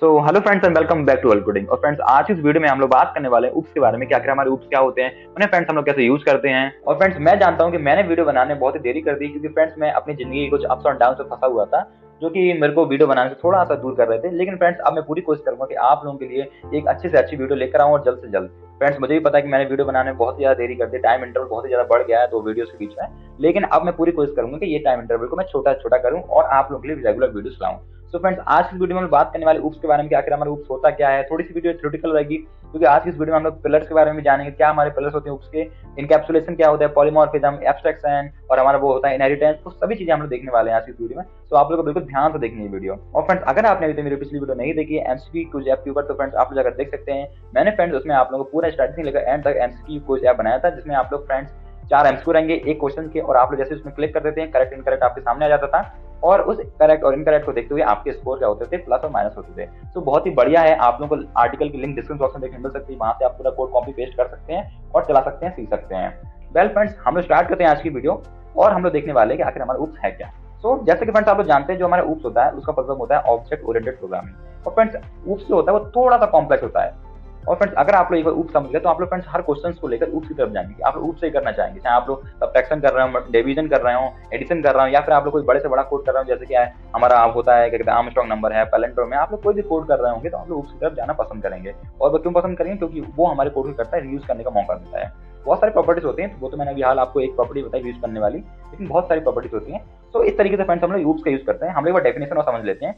Hello friends and welcome back to world coding. और friends, आज इस वीडियो में हम लोग बात करने वाले हैं ऊप्स के बारे में कि आखिर हमारे ऊप्स क्या होते हैं, उन्हें फ्रेंड्स हम लोग कैसे यूज करते हैं। और फ्रेंड्स, मैं जानता हूं कि मैंने वीडियो बनाने में बहुत ही देरी कर दी, क्योंकि फ्रेंड्स मैं अपनी जिंदगी के कुछ अप्स और डाउन से फंसा हुआ था, जो कि मेरे को वीडियो बनाने से थोड़ा सा दूर कर रहे थे। लेकिन फ्रेंड्स, अब मैं पूरी कोशिश करूंगा कि आप लोगों के लिए एक अच्छी से अच्छी वीडियो लेकर आऊं और जल्द से जल्द। फ्रेंड्स, मुझे भी पता है कि मैंने वीडियो बनाने में बहुत ही ज्यादा देरी कर दी, टाइम इंटरवल बहुत ही ज्यादा बढ़ गया है दो वीडियोस के बीच में। लेकिन अब मैं पूरी कोशिश करूंगा कि ये टाइम इंटरवल को मैं छोटा छोटा करूं और आप लोगों के लिए रेगुलर वीडियोस लाऊं। सो फ्रेंड्स, आज की वीडियो में बात करने वाले ऊप्स के बारे में कि आखिर हमारा ऊप्स होता क्या है। थोड़ी सी वीडियो थ्योरेटिकल रहेगी, क्योंकि आज की इस वीडियो में हम लोग पिलर्स के बारे में जानेंगे, क्या हमारे पिलर्स होते हैं ऊप्स के, इनकैप्सुलेशन क्या होता है, पॉलीमॉर्फिज्म, एब्स्ट्रैक्शन और हमारा वो होता है इनहेरिटेंस। तो सभी चीजें हम लोग देखने वाले हैं आज की वीडियो में। तो आप लोग को बिल्कुल ध्यान से देखनी है वीडियो। और फ्रेंड्स, अगर आपने अभी तक मेरी पिछली वीडियो नहीं देखी है एमसीक्यू क्विज ऐप के ऊपर, तो फ्रेंड्स आप लोग जाकर देख सकते हैं। मैंने फ्रेंड्स उसमें आप लोगों को पूरा स्टार्टिंग से लेकर एंड तक एमसीक्यू क्विज ऐप बनाया था, जिसमें आप लोग फ्रेंड्स 4 एमसीक्यू रहेंगे एक क्वेश्चन के, और आप लोग जैसे उसमें क्लिक कर देते हैं करेक्ट इनकरेक्ट आपके सामने आ जाता था, और उस करेक्ट और इनकरेक्ट को देखते हुए आपके स्कोर क्या होते थे, प्लस और माइनस होते थे। तो बहुत ही बढ़िया है। आप लोगों को आर्टिकल की लिंक डिस्क्रिप्शन बॉक्स में देखने मिल सकती है, वहां से आप पूरा कोड कॉपी पेस्ट कर सकते हैं और चला सकते हैं, सीख सकते हैं। वेल फ्रेंड्स, हम लोग स्टार्ट करते हैं आज की वीडियो, और हम लोग देखने वाले हैं कि आखिर हमारा ऊप्स है क्या। जैसे कि फ्रेंड्स आप लोग जानते हैं, जो हमारा ऊप्स होता है उसका मतलब होता है ऑब्जेक्ट ओरिएंटेड प्रोग्रामिंग। और फ्रेंड्स, ऊप्स जो होता है वो थोड़ा सा कॉम्प्लेक्स होता है। और फ्रेंड्स, अगर आप लोग एक बार ऊप्स समझ गए, तो आप लोग फ्रेंड्स हर क्वेश्चंस को लेकर ऊप्स की तरफ जाएंगे। आप लोग ऊप्स से ही करना चाहेंगे, चाहे आप लोग सब्ट्रैक्शन कर रहे हो, डिवीजन कर रहे हो, एडिशन कर रहे हो, या फिर आप लोग कोई बड़े से बड़ा कोड कर रहे हो, जैसे कि हमारा होता है क्या कहते हैं आर्मस्ट्रांग नंबर है, पैलेंड्रोम में आप लोग कोई भी कोड कर रहे होंगे, तो आप लोग ऊप्स की तरफ जाना पसंद करेंगे। और वो क्यों पसंद करेंगे? क्योंकि वो हमारे कोड को करता है, रीयूज करने का मौका देता है। बहुत सारी प्रॉपर्टीज होती हैं, तो वो तो मैंने अभी हाल आपको एक प्रॉपर्टी बताई यूज करने वाली, लेकिन बहुत सारी प्रॉपर्टीज होती हैं। इस तरीके से फ्रेंड्स हम लोग ऊप्स का यूज करते हैं। हम लोग डेफिनेशन और समझ लेते हैं।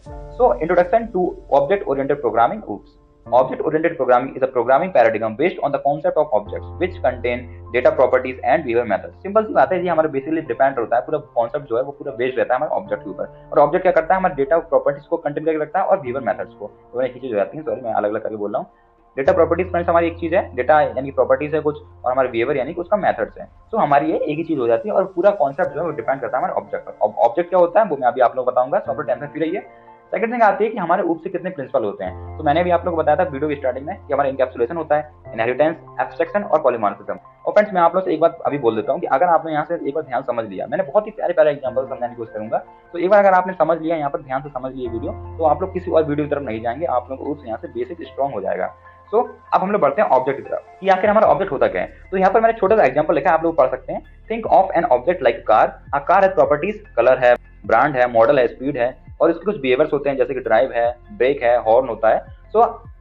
Introduction to object oriented programming OOPs. Object-oriented programming is a programming paradigm based on the concept of objects which contain data properties and behavior methods। Simple सी बात है, ये हमारा बेसिकली डिपेंड होता है, पूरा कॉन्सेप्ट जो है वो पूरा बेस्ड रहता है हमारे ऑब्जेक्ट के ऊपर। और ऑब्जेक्ट क्या करता है, हमारे डेटा प्रॉपर्टीज को कंटेन करके रखता है और बिहेवियर मेथड्स को। तो एक ही चीज हो जाती है, सॉरी मैं अलग अलग करके बोल रहा हूँ। डेटा प्रॉपर्टीज फ्रेंड्स हमारी एक चीज है, डेटा यानी प्रॉपर्टीज है कुछ, और हमारे बिहेवियर यानी कि उसका मेथड्स है। हमारी ये एक ही चीज हो जाती है, और पूरा कॉन्सेप्ट जो है वो डिपेंड करता है हमारे ऑब्जेक्ट पर। ऑब्जेक्ट क्या होता है वो मैं अभी आप लोग बताऊंगा, तो आप लोग टेंशन फ्री रहिए। सेकंड थिंग आती है कि हमारे ऊप्स से कितने प्रिंसिपल होते हैं। तो मैंने भी आप लोगों को बताया था वीडियो की स्टार्टिंग में कि हमारा इनकैप्सुलेशन होता है, इनहेरिटेंस, एब्स्ट्रैक्शन और पॉलीमॉर्फिज्म। और फ्रेंड्स, मैं आप लोगों से एक बात अभी बोल देता हूं कि अगर आपने यहाँ से एक बार ध्यान समझ लिया, मैंने बहुत ही प्यारे प्यारे एग्जांपल समझाने की कोशिश करूंगा, तो एक बार अगर आपने समझ लिया, यहाँ पर ध्यान से समझ लिया वीडियो, तो आप लोग किसी और वीडियो की तरफ नहीं जाएंगे, आप लोग ऊप्स यहाँ से बेसिक स्ट्रॉन्ग हो जाएगा। अब हम लोग बढ़ते हैं ऑब्जेक्ट की तरफ कि आखिर हमारा ऑब्जेक्ट होता क्या है। तो यहाँ पर मैंने छोटा सा एग्जांपल लिखा है, आप लोग पढ़ सकते हैं। Think of an object like car. A car has properties, colour है, ब्रांड है, मॉडल है, स्पीड है, और इसके कुछ बिहेवियर्स होते हैं, जैसे कि ड्राइव है, ब्रेक है, हॉर्न होता है।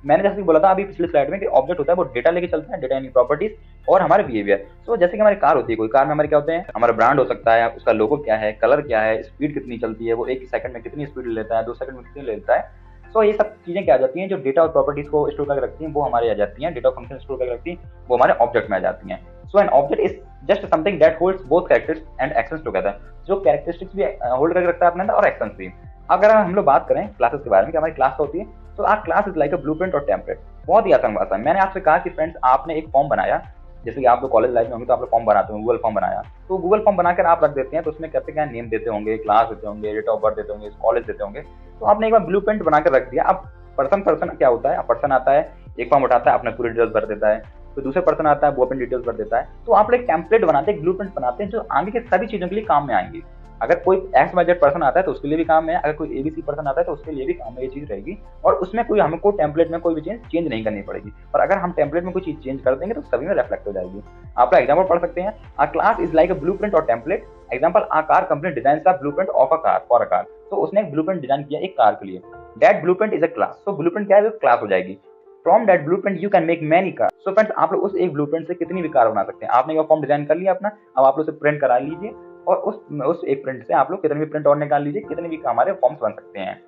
मैंने जैसे कि बोला था अभी पिछले स्लाइड में कि ऑब्जेक्ट होता है वो डेटा लेके चलता है, डेटा यानी प्रॉपर्टीज और हमारे बिहेवियर। जैसे कि हमारी कार होती है, कोई कार में हमारे क्या होते हैं, हमारा ब्रांड हो सकता है, उसका लोगो क्या है, कलर क्या है, स्पीड कितनी चलती है, वो 1 सेकंड में कितनी स्पीड लेता है, 2 सेकंड में कितनी लेता है। ये सब चीजें क्या आ जाती हैं, जो डेटा और प्रॉपर्टीज को स्टोर करके रखती हैं, वो हमारे आ जाती हैं, डेटा फंक्शन स्टोर करके रखती हैं, वो हमारे ऑब्जेक्ट में आ जाती हैं। An object is just something that holds both characteristics and actions together. जो कैरेक्टरिस्टिक्स भी होल्ड करके रखता है अपने अंदर और एक्शंस भी। अगर हम लोग बात करें क्लासेस के बारे में कि हमारी क्लास होती है, तो our class is like a blueprint और टेम्पलेट। बहुत ही आसान भाषा। मैंने आपसे कहा कि फ्रेंड्स आपने एक फॉर्म बनाया, जैसे कि आप लोग कॉलेज लाइफ में होंगे तो आप लोग फॉर्म बनाते हो, गूगल फॉर्म बनाया, तो गूगल फॉर्म बनाकर आप रख देते हैं, तो उसमें कहते हैं नेम देते होंगे, क्लास देते होंगे, डेट ऑफ बर्थ देते होंगे, कॉलेज देते होंगे। तो आपने एक बार ब्लूप्रिंट बनाकर रख दिया। अब पर्सन क्या होता है, पर्सन आता है, एक फॉर्म उठाता है, अपने पूरी डिटेल्स भर देता है, तो दूसरे पर्सन आता है, वो अपनी डिटेल्स भर देता है। तो आप लोग एक टेम्पलेट बनाते हैं, ब्लूप्रिंट बनाते हैं, जो आगे के सभी चीजों के लिए काम में आएंगी। अगर कोई XYZ पर्सन आता है तो उसके लिए भी काम है, अगर कोई ABC पर्सन आता है तो उसके लिए भी काम में ये चीज रहेगी, और उसमें कोई हमको टेम्पलेट में कोई भी चेंज नहीं करनी पड़ेगी। और अगर हम टेम्पलेट में कोई चीज चेंज कर देंगे तो सभी में रिफ्लेक्ट हो जाएगी। आप एग्जांपल पढ़ सकते हैं, a class is like a blueprint और template. Example, a car company designs a blueprint of a car for a car. तो उसने एक ब्लूप्रिंट डिजाइन किया एक कार के लिए। That blueprint is a class. Blueprint क्या है, क्लास हो जाएगी। From that blueprint you can make many car. Friends, आप लोग उस एक ब्लूप्रिंट से कितनी भी कार बना सकते हैं। आपने एक फॉर्म डिजाइन कर लिया अपना, अब आप लोग उसे प्रिंट करा लीजिए, और उस एक प्रिंट से आप लोग कितने भी प्रिंट और निकाल लीजिए, कितने भी हमारे फॉर्म्स बन सकते हैं।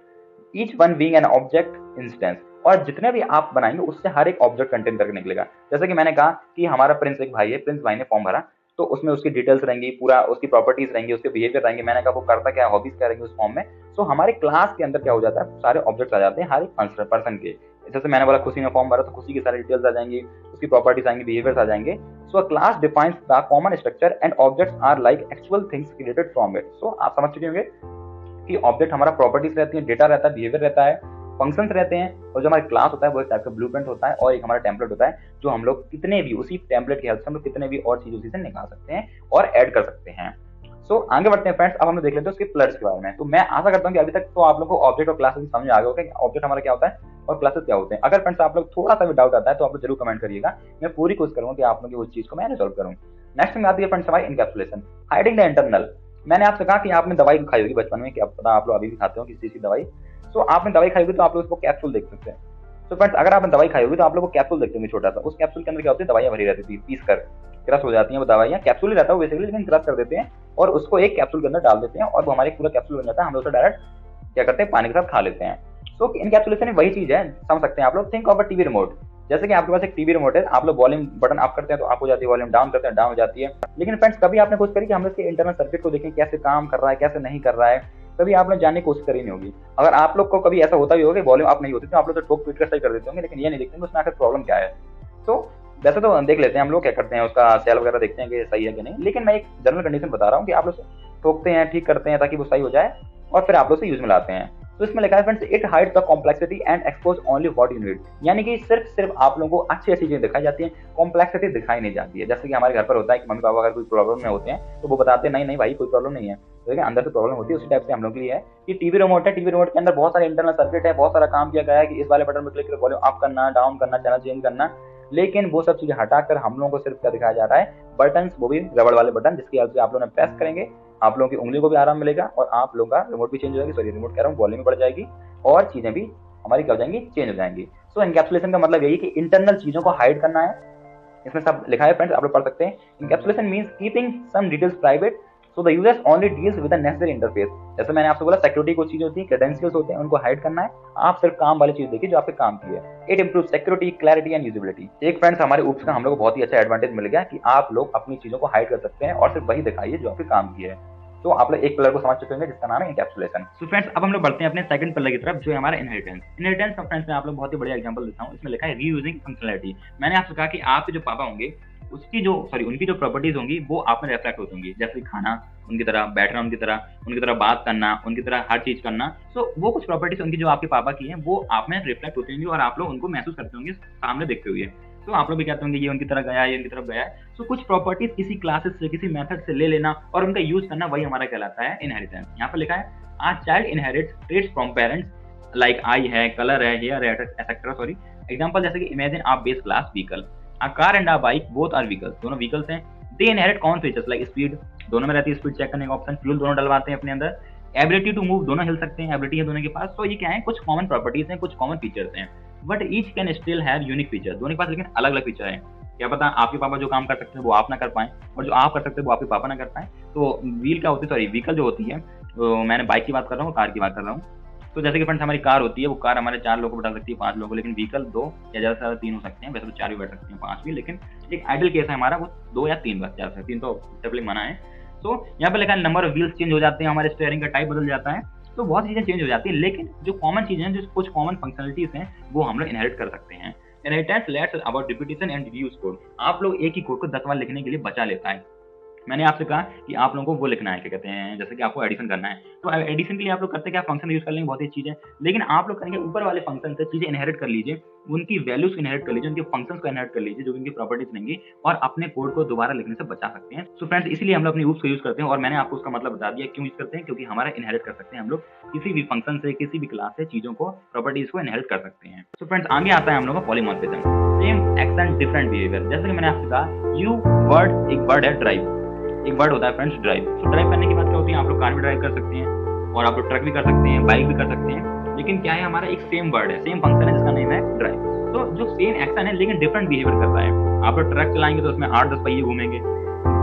Each one being an object instance. और जितने भी आप बनाएंगे उससे हर एक ऑब्जेक्ट कंटेन करके निकलेगा। जैसे कि मैंने कहा कि हमारा प्रिंस एक भाई है, प्रिंस भाई ने फॉर्म भरा, तो उसमें उसकी डिटेल्स रहेंगी, पूरा उसकी प्रॉपर्टीज रहेंगी, उसके बिहेवियर रहेंगे, मैंने कहा वो करता क्या, हॉबीज क्या रहेंगी उस फॉर्म में। हमारे क्लास के अंदर क्या हो जाता है, सारे ऑब्जेक्ट्स आ जाते हैं हर एक पर्सन के। जैसे मैंने बोला खुशी ने फॉर्म भरा, तो खुशी की सारी डिटेल्स आ जाएंगी, उसकी प्रॉपर्टीज आएंगी, बिहेवियर्स आ जाएंगे। A class defines the common structure and objects are like actual things created from it। आप समझ चुके होंगे कि ऑब्जेक्ट हमारा प्रॉपर्टीज रहती है, डेटा रहता है, बिहेवियर रहता है, फंक्शंस रहते हैं, और जो हमारा क्लास होता है वो एक टाइप का ब्लूप्रिंट होता है, और एक हमारा टेम्पलेट होता है, जो हम लोग कितने भी उसी टेम्पलेट की हेल्प से हम लोग कितने भी और चीज उसी से निकाल सकते हैं और ऐड कर सकते हैं। सो आगे बढ़ते हैं फ्रेंड्स, अब हम लोग देख लेते हैं उसके प्लस के बारे में। तो मैं आशा करता हूँ कि अभी तक तो आप लोगों को ऑब्जेक्ट और क्लासेस समझ आ गया होगा कि ऑब्जेक्ट हमारा क्या होता है और क्लासेस क्या होते हैं। अगर फ्रेंड्स आप लोग थोड़ा सा भी डाउट आता है तो आप लोग जरूर कमेंट करिएगा, मैं पूरी कोशिश करूंगा कि आप लोगों की उस चीज को मैं रिजॉल्व करूँ। नेक्स्ट में आती है फ्रेंड्स हमारी इनकैप्सुलेशन, हाइडिंग द इंटरनल। मैंने आपसे कहा कि आपने दवाई खाई होगी बचपन में, क्या पता आप लोग अभी भी खाते हो किसी चीज की दवाई। सो आपने दवाई खाई होगी तो आप लोग उसको कैप्सूल देख सकते हैं। तो फ्रेंड्स अगर आपने दवाई खाई होगी तो आप लोग को कैप्सूल देखते होंगे छोटा सा, उस कैप्सूल के अंदर क्या होती है, दवाइयां भरी रहती थी, पीस कर क्रश हो जाती हैं वो दवाइयां, कैप्सूल ही रहता है बेसिकली, लेकिन क्रश कर देते हैं और उसको एक कैप्सूल के अंदर डाल देते हैं और वो हमारे पूरा कैप्सूल बन जाता है। हम लोग उसे डायरेक्ट क्या करते हैं, पानी के साथ खा लेते हैं। सो इनकैप्सुलेशन वही चीज है, समझ सकते हैं आप लोग। Think of a TV remote, जैसे कि आपके पास एक टीवी रिमोट है, आप लोग वॉल्यूम बटन अप करते हैं तो अप हो जाती है, वॉल्यूम डाउन करते हैं डाउन हो जाती है। लेकिन फ्रेंड्स कभी आपने कोशिश करी कि हम इसके इंटरनल सर्किट को देखें, कैसे काम कर रहा है कैसे नहीं कर रहा है, कभी आपने जानने की कोशिश करी नहीं होगी। अगर आप लोग को कभी ऐसा होता भी होगा कि वॉल्यूम अप नहीं होती तो आप लोग तो ठोक पीट कर सही कर देते होंगे, लेकिन ये नहीं देखते उसमें आखिर प्रॉब्लम क्या है। तो वैसे तो देख लेते हैं हम लोग क्या करते हैं, उसका सेल वगैरह देखते हैं कि सही है कि नहीं, लेकिन मैं एक जनरल कंडीशन बता रहा हूँ कि आप लोग ठोकते हैं ठीक करते हैं ताकि वो सही हो जाए और फिर आप लोग से यूज में लाते हैं। तो इसमें लिखा है friends, it hides the complexity and expose only what you need, यानी कि सिर्फ आप लोगों को अच्छी अच्छी चीजें दिखाई जाती है, कॉम्प्लेक्सिटी दिखाई नहीं जाती है। जैसे कि हमारे घर पर होता है कि मम्मी पापा अगर कोई प्रॉब्लम में होते हैं तो वो बताते हैं नहीं नहीं भाई कोई प्रॉब्लम नहीं है, लेकिन अंदर से प्रॉब्लम होती है। उसी टाइप से हम लोग के लिए है कि टीवी रिमोट है, टीवी रिमोट के अंदर बहुत सारे इंटरनल सर्किट है, बहुत सारा काम किया गया है कि इस वाले बटन पर क्लिक करके वॉल्यूम अप करना डाउन करना चैनल चेंज करना, लेकिन वो सब चीजें हटाकर हम लोगों को सिर्फ क्या दिखाया जा रहा है, बटन, वो भी रबड़ वाले बटन जिसकी हेल्प से आप लोगों ने प्रेस करेंगे आप लोगों की उंगली को भी आराम मिलेगा और आप लोगों का रिमोट भी चेंज हो जाएगी, सॉरी रिमोट कह रहा हूँ, वॉल्यूम बढ़ जाएगी और चीजें भी हमारी क्या हो जाएंगी, चेंज हो जाएंगी। सो एनकैप्सुलेशन का मतलब यही कि इंटरनल चीजों को हाइड करना है, इसमें सब लिखा है फ्रेंड्स, आप लोग पढ़ सकते हैं। Encapsulation means keeping some details private so the users only deals with the necessary interface. जैसे मैंने आपसे बोला सिक्योरिटी को चीजें होती है, क्रेडेंशियल्स होते हैं, उनको हाइड करना है, आप सिर्फ काम वाली चीज देखिए जो आपके काम की है। It improve security clarity and usability. एक फ्रेंड्स हमारे ऊप्स का हम लोग को बहुत ही अच्छा एडवांटेज मिल गया कि आप लोग अपनी चीजों को हाइड कर सकते हैं और सिर्फ वही दिखाइए जो आपके काम की है। तो आप लोग एक पिलर को समझ चुके होंगे जिसका नाम है एनकैप्सुलेशन। सो फ्रेंड्स अब हम लोग बढ़ते हैं अपने सेकंड पिलर की तरफ जो है हमारा इनहेरिटेंस। इनहेरिटेंस का फ्रेंड्स मैं आप लोग बहुत ही बढ़िया एग्जांपल देता हूं, इसमें लिखा है रीयूजिंग फंक्शनैलिटी। मैंने आपसे कहा कि आपके जो पापा होंगे उनकी जो प्रॉपर्टीज होंगी वो आप में रिफ्लेक्ट होती होंगी, जैसे खाना उनकी तरह, बैठना उनकी तरह बात करना उनकी तरह, हर चीज करना। सो वो कुछ प्रॉपर्टीज उनकी जो आपके पापा की हैं वो आप में रिफ्लेक्ट होती होंगी और आप लोग उनको महसूस करते होंगे सामने देखते हुए। तो आप लोग भी कहते होंगे ये उनकी तरह गया, ये उनकी तरफ गया है। सो कुछ प्रॉपर्टीज किसी क्लासेस से किसी मेथड से ले लेना और उनका यूज करना, वही हमारा कहलाता है इनहेरिटेंस। यहाँ पर लिखा है a child inherits traits from parents like eye है, कलर है, हेयर है, एक्सेट्रा। सॉरी एग्जांपल जैसे कि imagine a base class vehicle, a car and a bike both are vehicles, दोनों व्हीकल्स हैं। They inherit common features like speed, दोनों में रहती है स्पीड चेक करने का ऑप्शन, फ्यूल दोनों डलवाते हैं अपने अंदर, एबिलिटी टू मूव, दोनों हिल सकते हैं, एबिलिटी है दोनों के पास। तो ये क्या है, कुछ कॉमन प्रॉपर्टीज हैं, कुछ कॉमन फीचर्स हैं, but each can still have unique feature. दोनों के पास लेकिन अलग अलग फीचर है। क्या पता आपके पापा जो काम कर सकते हैं वो आप ना कर पाए और जो आप कर सकते हैं वो आपके पापा ना कर पाए। तो व्हील क्या होती है, सॉरी व्हीकल जो होती है, तो मैंने बाइक की बात कर रहा हूँ, कार की बात कर रहा हूँ। तो जैसे कि फ्रेंड्स हमारी कार होती है, वो कार हमारे 4 लोगों को बैठा सकती है, 5 लोगों को, लेकिन व्हीकल 2 या ज्यादा से ज्यादा 3 हो सकते हैं। वैसे तो 4 भी बैठ सकते हैं, 5 भी, लेकिन एक आइडल केस है हमारा, वो 2 या 3 बस, ज्यादा 3 तो डेफिनेटली मना है। तो यहाँ पे लिखा है नंबर ऑफ व्हील्स चेंज हो जाते हैं, हमारे स्टीयरिंग का टाइप बदल जाता है, तो बहुत चीजें चेंज हो जाती है। लेकिन जो कॉमन चीजें हैं, जो कुछ कॉमन फंक्शनलिटीज हैं, वो हम लोग इनहेरिट कर सकते हैं। Inheritance let's about repetition and reviews code. आप लोग एक ही कोड को 10 बार लिखने के लिए बचा लेता है। मैंने आपसे कहा कि आप लोगों को वो लिखना है, क्या कहते हैं, जैसे कि आपको एडिशन करना है, तो एडिशन के लिए आप लोग करते क्या, फंक्शन यूज कर लेंगे, बहुत ही चीज है। लेकिन आप लोग करेंगे ऊपर वाले फंक्शन से चीजें इनहेरिट कर लीजिए, उनकी वैल्यूज को इनहेरिट कर लीजिए, उनके फंक्शंस को इनहेरिट कर लीजिए, जो उनकी प्रॉपर्टीज रहेंगी, और अपने कोड को दोबारा लिखने से बचा सकते हैं। सो फ्रेंड्स इसलिए हम लोग अपनी ऊप्स को यूज करते हैं, और मैंने आपको उसका मतलब बता दिया क्यों यूज करते हैं, क्योंकि हमारा इनहेरिट कर सकते हैं हम लोग किसी भी फंक्शन से, किसी भी क्लास से चीजों को, प्रॉपर्टीज को इनहेरिट कर सकते हैं। सो फ्रेंड्स आगे आता है हम लोग का polymorphism, same action different behaviour. जैसे कि मैंने आपसे कहा यू वर्ड, एक वर्ड है ड्राइव, एक वर्ड होता है फ्रेंड्स ड्राइव। तो ड्राइव करने की बात क्या होती है, आप लोग कार भी ड्राइव कर सकते हैं और आप लोग ट्रक भी कर सकते हैं, बाइक भी कर सकते हैं, लेकिन क्या है, हमारा एक सेम वर्ड है, सेम फंक्शन है जिसका नेम है ड्राइव। तो जो सेम एक्शन है लेकिन डिफरेंट बिहेवियर करता है। आप लोग ट्रक चलाएंगे तो उसमें 8-10 पहिए घूमेंगे,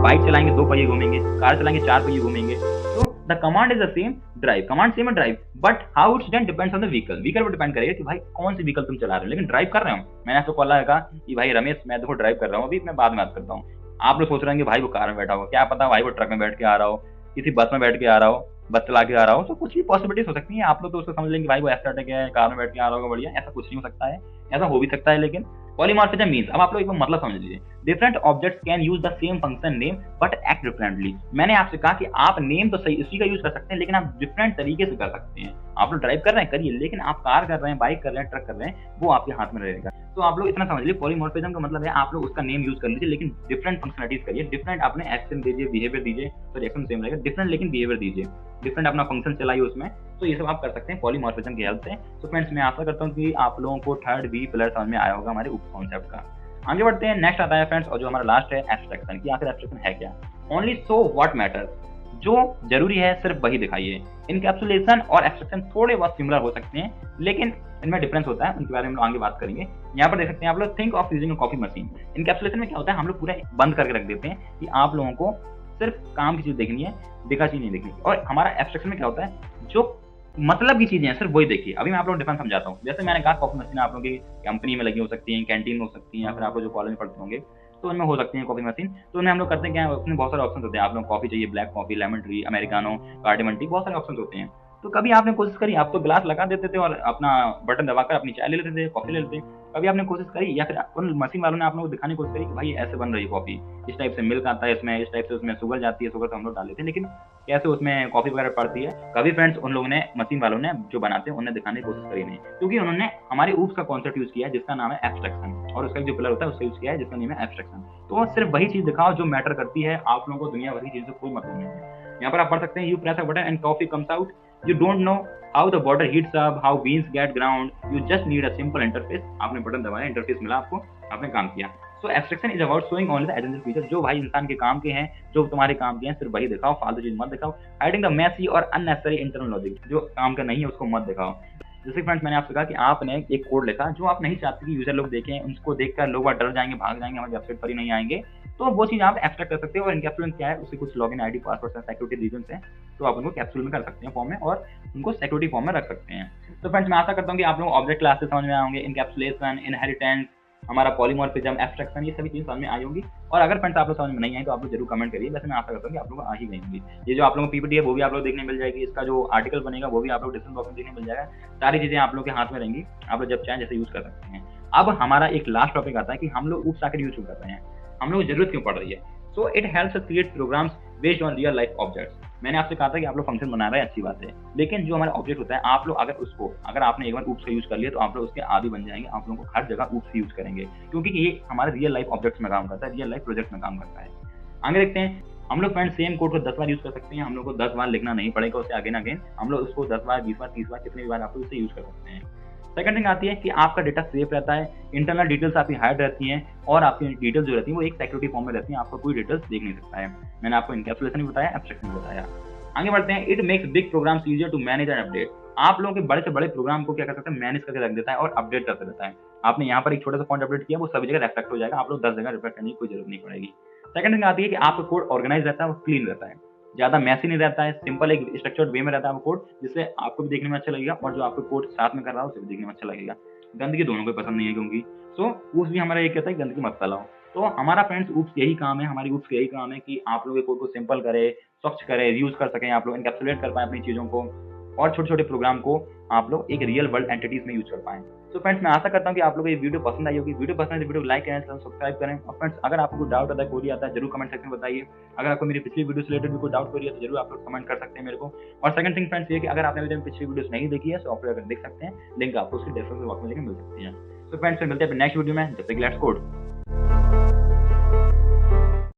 बाइक चलाएंगे 2 पहिए घूमेंगे, कार चलाएंगे 4 पहिए घूमेंगे। तो the command is the same, drive, command same है drive, but how it's done depends on the vehicle. Vehicle पर डिपेंड करेगा कि भाई कौन सी व्हीकल तुम चला रहे हो, लेकिन ड्राइव कर रहे हो। मैंने आपको कॉल लगा कि भाई रमेश मैं देखो ड्राइव कर रहा हूँ, अभी मैं बाद में बात करता हूँ। आप लोग सोच रहे हैं कि भाई वो कार में बैठा हो, क्या पता भाई वो ट्रक में बैठ के आ रहा हो, किसी बस में बैठ के आ रहा हो, बस चला के आ रहा हो। तो कुछ भी पॉसिबिलिटीज हो सकती है। आप लोग तो उसको समझ लेंगे भाई वो एस्ट्रेटिक है, कार में बैठ के आ रहा होगा, बढ़िया, ऐसा कुछ नहीं हो सकता है, ऐसा हो भी सकता है। लेकिन पॉलीमॉर्फिज्म मींस, अब आप लोग एक बार मतलब समझ लीजिए, different objects can use the same function name but act differently. मैंने आपसे कहा कि आप नेम तो सही उसी का यूज कर सकते हैं, लेकिन आप डिफरेंट तरीके से कर सकते हैं। आप लोग ड्राइव कर रहे हैं करिए, लेकिन आप कार कर रहे हैं, बाइक कर रहे हैं, ट्रक कर रहे हैं, वो आपके हाथ में रहेगा। तो आप लोग इतना समझ लीजिए, पॉलीमॉर्फिज्म का मतलब है आप लोग उसका नेम यूज कर लीजिए लेकिन डिफरेंट फंक्शनलिटीज करिए, डिफरेंट अपने एक्शन दीजिए, बिहेवियर दीजिए, तो रिएक्शन सेम रहेगा, डिफरेंट लेकिन बिहेवियर दीजिए, डिफरेंट अपना फंक्शन चलाइए उसमें। तो ये सब आप कर सकते हैं पॉलीमॉर्फिज्म की हेल्प से। तो फ्रेंड्स मैं आशा करता हूँ कि आप लोगों को थर्ड बी पिलर समझ में आया होगा हमारे उप कॉन्सेप्ट का। आगे बढ़ते हैं, नेक्स्ट आता है फ्रेंड्स, और जो हमारा लास्ट है एब्स्ट्रैक्शन की। आखिर एब्स्ट्रैक्शन है क्या? ओनली शो व्हाट मैटर्स, जो जरूरी है सिर्फ वही दिखाइए। इनकैप्सुलेशन और एब्स्ट्रैक्शन थोड़े बहुत सिमिलर हो सकते हैं लेकिन इनमें डिफरेंस होता है, उनके बारे में हम लोग आगे बात करेंगे। यहाँ पर देख सकते हैं आप लोग, think of using a coffee machine. Encapsulation में क्या होता है, हम लोग पूरा बंद करके रख देते हैं कि आप लोगों को सिर्फ काम की चीज देखनी है, बेकार चीज नहीं देखनी। और हमारा एब्स्ट्रैक्शन में क्या होता है, जो मतलब की चीजें हैं सिर्फ वही देखिए। अभी मैं आप लोगों को डिफरेंस समझाता हूँ। जैसे मैंने कहा कॉफी मशीन आप लोगों की कंपनी में लगी हो सकती है, कैंटीन में हो सकती है, या फिर आप लोग जो कॉलेज में पढ़ते होंगे तो उनमें हो सकती है कॉफी मशीन। तो उनमें हम लोग करते हैं क्या, उसमें बहुत सारे ऑप्शन होते हैं। आप लोग कॉफी चाहिए, black coffee, lemon tree, americano, cardamom tea, बहुत सारे ऑप्शन होते हैं। तो कभी आपने कोशिश करी, आप तो ग्लास लगा देते थे और अपना बटन दबाकर अपनी चाय ले लेते थे, कॉफी ले लेते थे। कभी आपने कोशिश करी, या फिर उन मशीन वालों ने आप लोगों को दिखाने की कोशिश करी कि भाई ऐसे बन रही है कॉफी, इस टाइप से मिल्क आता है इसमें, इस टाइप से उसमें शुगर जाती है, शुगर तो हम लोग डाल लेते हैं, लेकिन कैसे उसमें कॉफी वगैरह पड़ती है, कभी फ्रेंड्स उन लोगों ने, मशीन वालों ने जो बनाते हैं, उन्हें दिखाने की कोशिश करी नहीं, क्योंकि उन्होंने हमारे ऊप्स का कॉन्सेप्ट यूज किया है जिसका नाम है एब्स्ट्रैक्शन, और उसका जो पिलर होता है उसका यूज किया है जिसका नाम है एब्स्ट्रैक्शन। तो सिर्फ वही चीज दिखाओ जो मैटर करती है, आप लोगों को दुनिया भर की चीज से कोई मतलब नहीं है। यहाँ पर आप पढ़ सकते हैं, you press a button and coffee comes out, you don't know how the water heats up, how beans get ground, you just need a simple interface. आपने बटन दबाया, इंटरफेस मिला आपको, आपने काम किया। So abstraction is about showing only the essential feature, जो भाई इंसान के काम के हैं, जो तुम्हारे काम के हैं, सिर्फ वही दिखाओ, फालतू चीज मत दिखाओ। हाइडिंग द मेसी और अननेसेसरी इंटरनल लॉजिक, जो काम का नहीं है उसको मत दिखाओ। जैसे फ्रेंड्स मैंने आपसे कहा कि आपने एक कोड लिखा जो आप नहीं चाहते कि यूजर लोग देखें, उसको देखकर लोग डर जाएंगे, भाग जाएंगे, हमारी वेबसाइट पर ही नहीं आएंगे, तो वो चीज आप एब्स्ट्रैक्ट कर सकते हो। और इनकैप्सुलेशन क्या है, उससे कुछ login ID, password, security reason है, तो आप उनको कैप्सूल में कर सकते हैं फॉर्म में, और उनको सिक्योरिटी फॉर्म में रख सकते हैं। तो फ्रेंड्स मैं आशा करता हूँ कि आप लोग ऑब्जेक्ट क्लासेस समझ में आएंगे, इनकैप्सुलेशन, इनहेरिटेंस, हमारा पॉलीमॉर्फिज्म, एब्स्ट्रैक्शन, ये सभी चीजें समझ में आई होंगी। और अगर फ्रेंड्स आप लोग समझ में नहीं आई तो आप लोग जरूर कमेंट करिए, वैसे मैं आशा करता हूँ कि आप लोग आ ही गई होंगी। ये जो आप लोगों को पीपीटी है वो भी आप लोग देखने मिल जाएगी, इसका जो आर्टिकल बनेगा वो भी आप लोग डिस्क्रिप्शन बॉक्स में देखने मिल जाएगा। सारी चीजें आप लोग के हाथ में रहेंगी, आप लोग जब चाहें जैसे यूज कर सकते हैं। अब हमारा एक लास्ट टॉपिक आता है कि हम लोग ऊप सॉकेट यूज क्यों कर रहे हैं, हम लोग जरूरत क्यों पड़ रही है। So it helps us create programs based on real life objects. मैंने आपसे कहा था कि आप लोग फंक्शन बना रहे हैं, अच्छी बात है, लेकिन जो हमारा ऑब्जेक्ट होता है, आप लोग अगर आपने एक बार ऊप्स का यूज कर लिया तो आप लोग उसके आदी बन जाएंगे, आप लोगों को हर जगह ऊप्स यूज करेंगे, क्योंकि ये हमारे रियल लाइफ ऑब्जेक्ट्स में काम करता है, रियल लाइफ प्रोजेक्ट में काम करता है। आगे देखते हैं, हम लोग फ्रेंड सेम कोड को 10 बार यूज कर सकते हैं, हम लोग को 10 बार लिखना नहीं पड़ेगा उसे अगेन अगेन, हम लोग उसको 10 बार, 20 बार, 30 बार, कितनी बार आप लोग उसे यूज कर सकते हैं। सेकंड थिंग आती है कि आपका डेटा सेफ रहता है, इंटरनल डिटेल्स आपकी हाइड रहती हैं, और आपकी डिटेल्स जो रहती हैं वो एक सिक्योरिटी फॉर्म में रहती हैं, आपको कोई डिटेल्स देख नहीं सकता है। मैंने आपको इनकैप्सुलेशन भी बताया, एब्स्ट्रैक्शन भी बताया। आगे बढ़ते हैं, it makes big programs easier to manage and update. आप लोगों के बड़े से बड़े प्रोग्राम को क्या कर सकते हैं, मैनेज करके रख देता है और अपडेट करते रहता है। आपने यहाँ पर एक छोटा सा फॉन्ट अपडेट किया, वो सभी जगह रिफ्लेक्ट हो जाएगा, आप लोग 10 जगह रिफ्लेक्ट करने की कोई जरूरत नहीं पड़ेगी। सेकंड थिंग आती है कि आपका कोड ऑर्गेनाइज रहता है, वो क्लीन रहता है, ज्यादा मैसी नहीं रहता है, सिंपल एक स्ट्रक्चर्ड वे में रहता है वो कोड, जिससे आपको भी देखने में अच्छा लगेगा और जो आपको कोड साथ में कर रहा है उसे भी देखने में अच्छा लगेगा। गंदगी दोनों को पसंद नहीं है, क्योंकि ऊप्स भी हमारा ये कहता है गंदगी मत फैलाओ। तो हमारा फ्रेंड्स ऊप्स यही काम है, हमारी ऊप्स यही काम है कि आप लोग कोड को सिंपल करे, स्वच्छ करे, यूज कर सकें, आप लोग इनकैप्सुलेट कर पाए अपनी चीजों को, और छोटे छोटे प्रोग्राम को आप लोग एक रियल वर्ल्ड एंटिटीज में यूज कर पाएं। तो फ्रेंड्स मैं आशा करता हूँ कि आप लोगों को ये वीडियो पसंद आई होगी। वीडियो पसंद है तो वीडियो को लाइक करें, सब्सक्राइब करें। और फ्रेंड्स अगर आपको कोई डाउट आता है, कोई आता है, जरूर कमेंट सेक्शन में बताइए। अगर आपको मेरी पिछली वीडियो से रिलेटेड भी कोई डाउट कोई है तो जरूर आप लोग कमेंट कर सकते हैं मेरे को। और सेकंड थिंग फ्रेंड्स ये कि अगर आपने अभी तक पिछली वीडियोस नहीं देखी है तो आप लोग देख सकते हैं, लिंक आपको उसके डिस्क्रिप्शन बॉक्स में मिल सकती है। तो फ्रेंड्स मिलते हैं नेक्स्ट वीडियो में, जब तक लेट्स कोड।